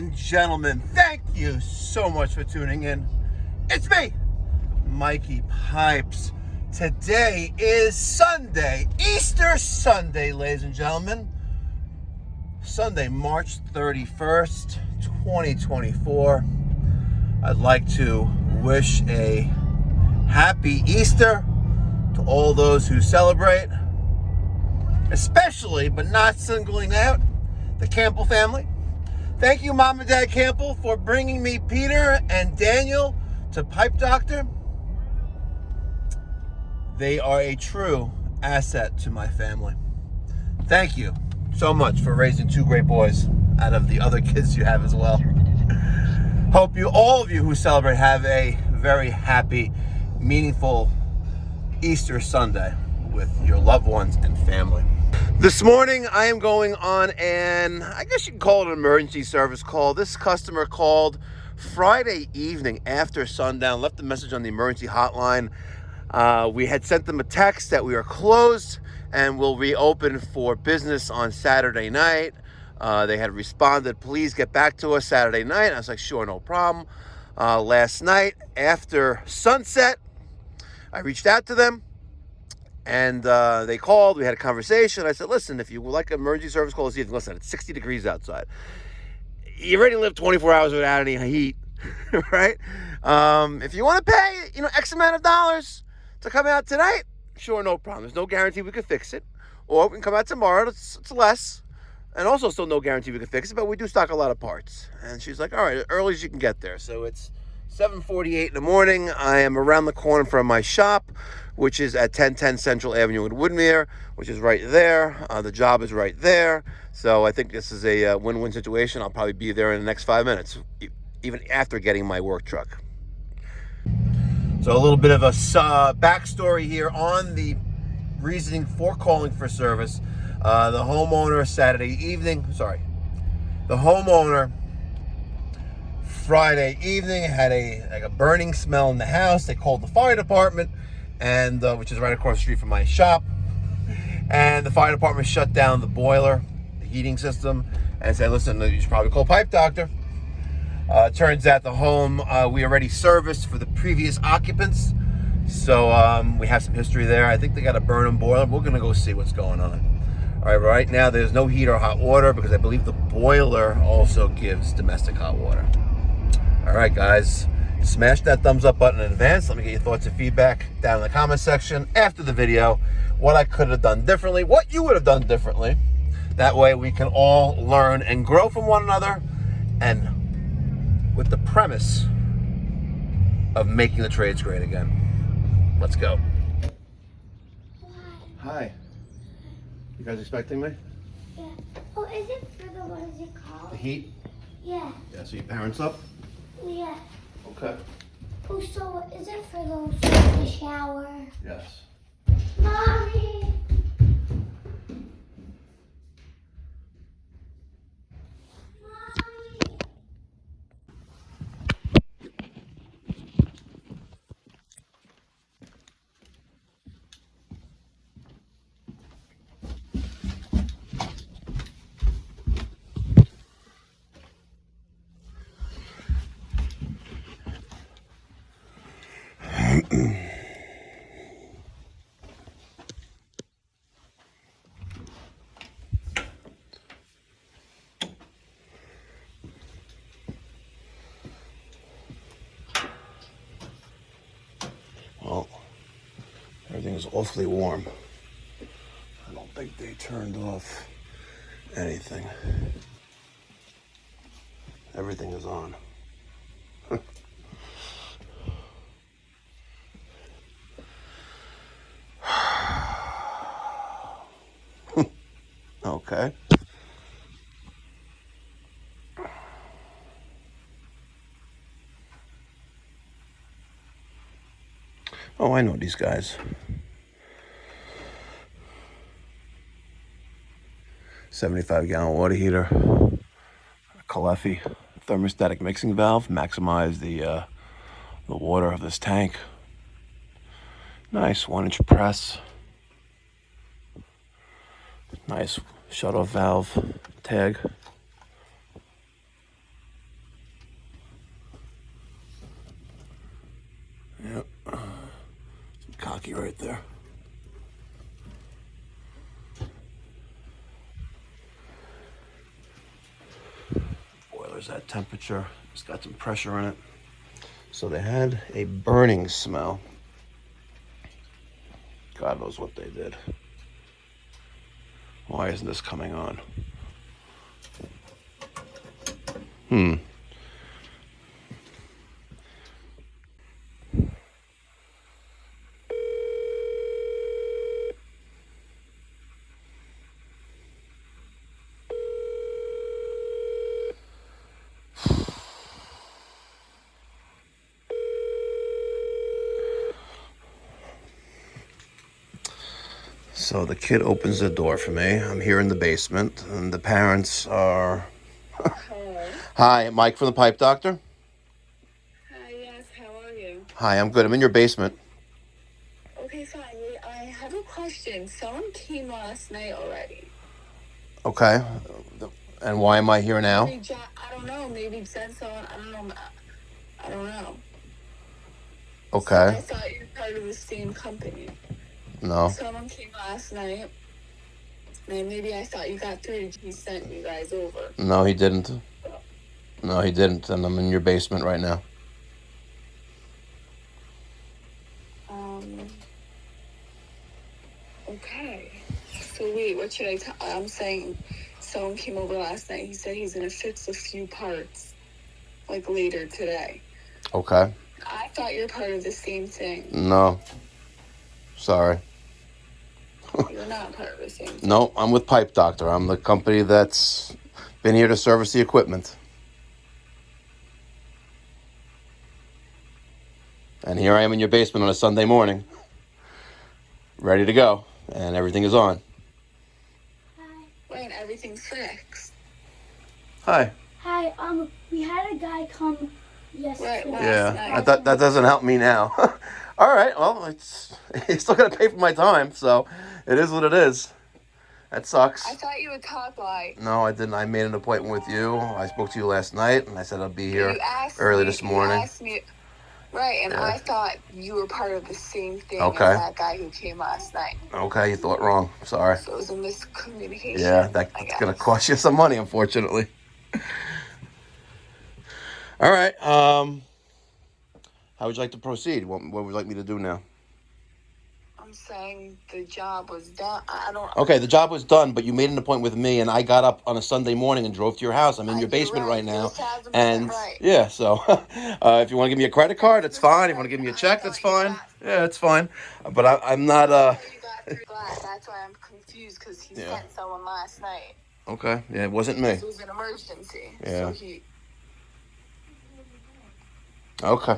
and gentlemen, thank you so much for tuning in. It's me, Mikey Pipes. Today is Sunday, Easter Sunday, ladies and gentlemen. Sunday, March 31st, 2024. I'd like to wish a happy Easter to all those who celebrate, especially, but not singling out, the Campbell family. Thank you, Mom and Dad Campbell, for bringing me Peter and Daniel to Pipe Doctor. They are a true asset to my family. Thank you so much for raising two great boys out of the other kids you have as well. Hope you, all of you who celebrate, have a very happy, meaningful Easter Sunday with your loved ones and family. This morning, I am going on an, I guess you can call it an emergency service call. This customer called Friday evening after sundown, left a message on the emergency hotline. We had sent them a text that we are closed and will reopen for business on Saturday night. They had responded, please get back to us Saturday night. I was like, sure, no problem. Last night, after sunset, I reached out to them. And they called, we had a conversation. I said, listen, if you would like an emergency service call this evening, listen, it's 60 degrees outside. You already lived 24 hours without any heat, right? If you want to pay, X amount of dollars to come out tonight, sure, no problem. There's no guarantee we could fix it. Or we can come out tomorrow, it's less. And also still no guarantee we can fix it, but we do stock a lot of parts. And she's like, all right, as early as you can get there. So it's 7:48 in the morning. I am around the corner from my shop, which is at 1010 Central Avenue in Woodmere, which is right there. The job is right there. So I think this is a win-win situation. I'll probably be there in the next 5 minutes, even after getting my work truck. So a little bit of a backstory here on the reasoning for calling for service. The homeowner Friday evening had a burning smell in the house. They called the fire department, and which is right across the street from my shop. And the fire department shut down the boiler, the heating system, and said, listen, you should probably call Pipe Doctor. Turns out the home we already serviced for the previous occupants. So we have some history there. I think they got a burning boiler. We're going to go see what's going on. All right, right now there's no heat or hot water because I believe the boiler also gives domestic hot water. All right, guys, smash that thumbs up button in advance. Let me get your thoughts and feedback down in the comment section after the video. What I could have done differently, what you would have done differently. That way we can all learn and grow from one another, and with the premise of making the trades great again. Let's go. Hi. You guys expecting me? Yeah. Oh, is it for the, what is it called? The heat? Yeah. Yeah, so your parents up? Yeah. Okay. Oh, so is it for those for the shower? Yes. Mommy! Well, everything is awfully warm. I don't think they turned off anything. Everything is on. Okay. Oh, I know these guys. 75-gallon water heater, a Calefi thermostatic mixing valve, maximize the water of this tank. Nice 1-inch press. Nice shut-off valve tag. Rocky right there. Boiler's at temperature. It's got some pressure in it. So they had a burning smell. God knows what they did. Why isn't this coming on? So the kid opens the door for me. I'm here in the basement, and the parents are... Hi, Mike from the Pipe Doctor. Hi, yes, how are you? Hi, I'm good. I'm in your basement. Okay, fine. I have a question. Someone came last night already. Okay. And why am I here now? I don't know. Maybe said someone. I don't know. Okay. So I thought you were part of the same company. No. Someone came last night. And maybe I thought you got through. He sent you guys over. No, he didn't. No, he didn't. And I'm in your basement right now. Okay. So wait, what should I tell? I'm saying someone came over last night. He said he's going to fix a few parts, like later today. Okay. I thought you're part of the same thing. No. Sorry. You're not part of the same thing. No, I'm with Pipe Doctor. I'm the company that's been here to service the equipment. And here I am in your basement on a Sunday morning, ready to go, and everything is on. Hi. Wait, everything's fixed. Hi. Hi. We had a guy come yesterday. Right, Yeah, that doesn't help me now. All right, well, he's still gonna pay for my time, so it is what it is. That sucks. I thought you would talk like. No, I didn't. I made an appointment with you. I spoke to you last night, and I said I'd be here early this morning. You asked me, right, and Yeah. I thought you were part of the same thing Okay. as that guy who came last night. Okay, you thought wrong. Sorry. So it was a miscommunication. Yeah, that's gonna cost you some money, unfortunately. All right. How would you like to proceed? What would you like me to do now? I'm saying the job was done. I don't. Okay, the job was done, but you made an appointment with me, and I got up on a Sunday morning and drove to your house. I'm in your basement right now, You're 1000% and right. yeah. So, if you want to give me a credit card, that's fine. If you want to give me a check, that's fine. Yeah, that's fine. But I'm not. You got through that. That's why I'm confused because he Yeah. sent someone last night. Okay. Yeah, it wasn't me. It was an emergency. Yeah. So he. Okay.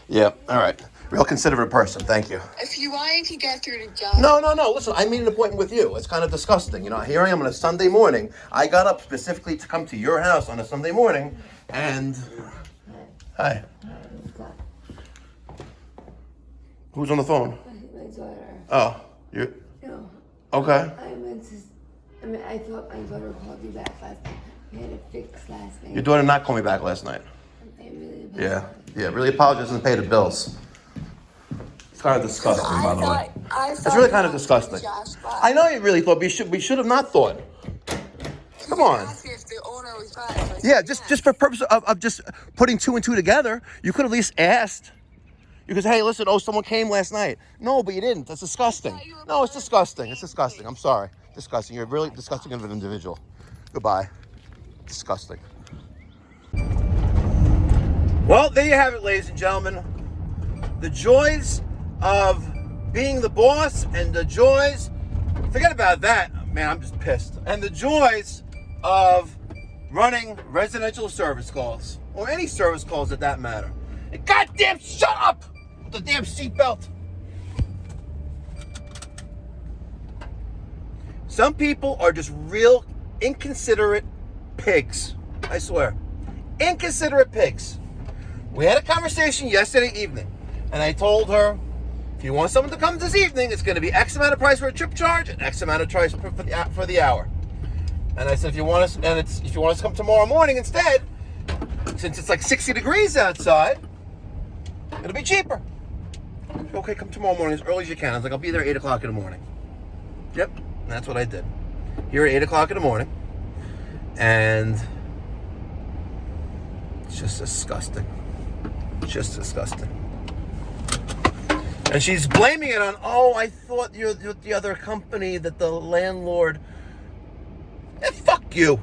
Yeah. All right. Real considerate person. Thank you. If you wanted to get through the job. No. Listen, I made an appointment with you. It's kind of disgusting. You know, here I am on a Sunday morning. I got up specifically to come to your house on a Sunday morning, and hi. Who's on the phone? My daughter. Oh, you. No, Okay. I thought my daughter called you back last night. We had it fixed last night. Your daughter not called me back last night. I really Yeah. Really apologize and pay the bills. It's kind of disgusting, by the way. It's really kind of disgusting. I know you really thought we should have not thought. Come on. If the owner was fine. Yeah, just for purpose of just putting two and two together, you could at least asked. You could say, hey, listen, someone came last night. No, but you didn't. That's disgusting. No, it's disgusting. It's disgusting. I'm sorry. Disgusting. You're really disgusting of an individual. Goodbye. Disgusting. Well, there you have it, ladies and gentlemen. The joys of being the boss and the joys, forget about that. Man, I'm just pissed. And the joys of running residential service calls, or any service calls at that matter. And goddamn, shut up with the damn seatbelt. Some people are just real inconsiderate pigs. I swear. Inconsiderate pigs. We had a conversation yesterday evening, and I told her, if you want someone to come this evening, it's going to be X amount of price for a trip charge and X amount of price for the hour. And I said, if you want us to come tomorrow morning instead, since it's like 60 degrees outside, it'll be cheaper. Okay, come tomorrow morning as early as you can. I was like, I'll be there at 8 o'clock in the morning. Yep, that's what I did. Here at 8 o'clock in the morning. And it's just disgusting. Just disgusting. And she's blaming it on, oh, I thought you're the other company that the landlord... fuck you.